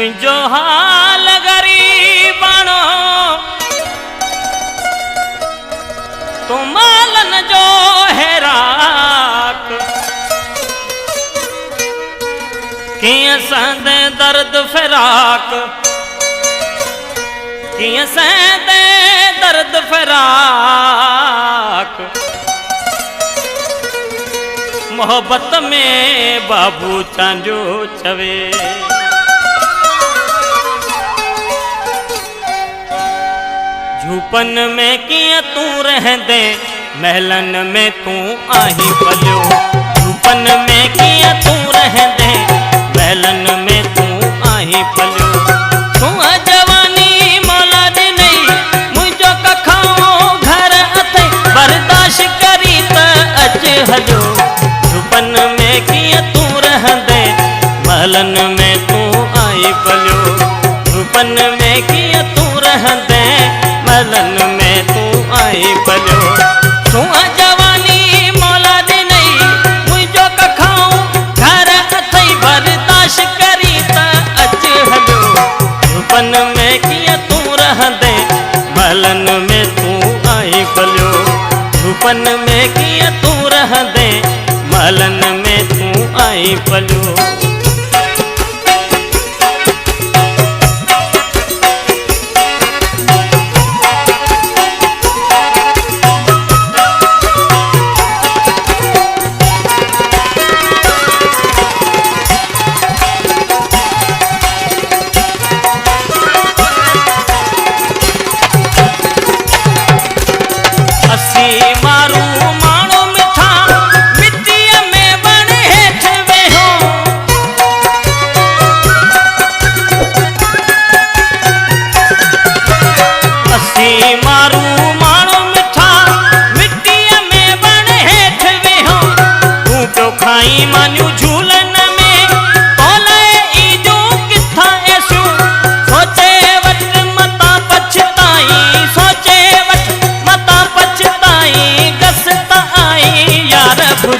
मुझो हाल गरीबाणो तो मालन जो हैराक किए सहदे दर्द फिराक किए सहदे दर्द फिराक मोहब्बत में बाबू चांजो चवे झूपन में किए तू रहंदे महलन में तू आही पलियो झूपन में किए तू रहंदे महलन में तू आही पलियो तू जवानी मौला दी नहीं मुझो कखाओ घर अथे बर्दाश्त करी त अच हलो झूपन में किए तू रहंदे महलन में तू आई पलियो झूपन में किए तू रहंदे महलन में तू आई पलियो तू जवानी मौला दी नहीं मुझो कखाऊं घर अथई बर्दाश्त करी त अच हलो झूपन में किए तू रहंदे महलन में तू आई पलियो झूपन में किए तू रहंदे महलन में तू आई पलियो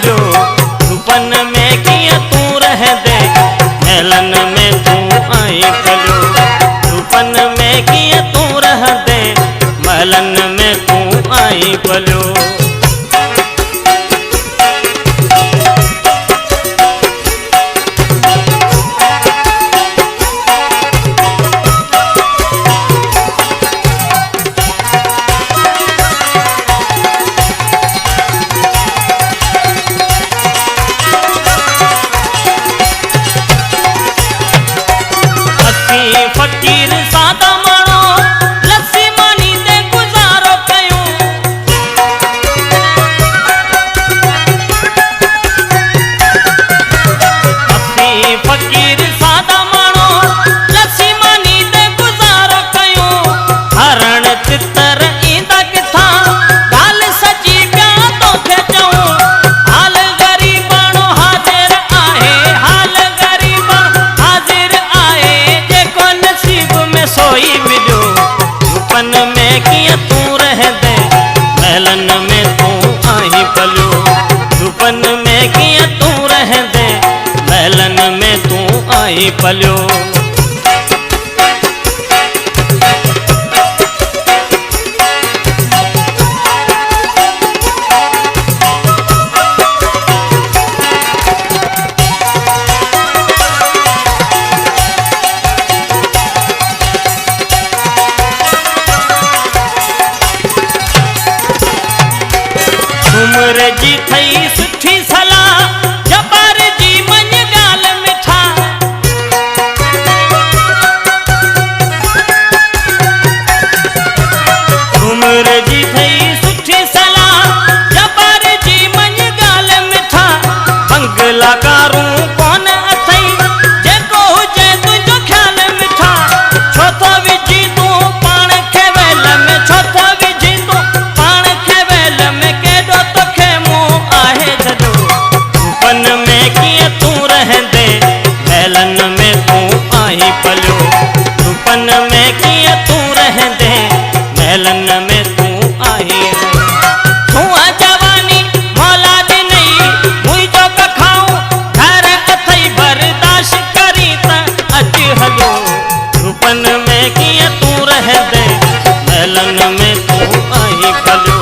झूपन में किए तू रहंदे महलन में तू आई पलियो झूपन में किए तू रहंदे महलन में तू आई पलियो फकीर सादा मानो लस्सी मानी दे गुजारो कयूं असी फकीर सादा मानो लस्सी मानी दे गुजारो कयूं हरण चितर ईंदा किथा गाल सची पिया तोखे चऊं हाल गरीबाणो हाजिर आहे हाल गरीबाणो हाजिर आहे सोई मिलो झूपन में किए तू रहंदे महलन में तू आई पलियो झूपन में किए तू रहंदे महलन में तू आई पलियो उम्र जी थई सुठी सलाह जबर जी मन गाल मिठा उम्र जी थई सुठी सलाह जबर जी मन गाल मिठा बंगला कारूं कौन अथई जेको हुजे तुंहिंजो ख्याल मिठा छो तो विझी तू पाण खे वेल में छो तो विझी तू पाण खे वेल में केॾो तोखे मुंहुं आहे जॾो झूपन में किए तू रहंदे महलन में तू आई पलियो झूपन में किए तू रहंदे महलन में तू आई तू जवानी मौला दी नहीं मुझो कखाऊं घर अथई बर्दाश्त करी त अच हलो में तू आही पलियो।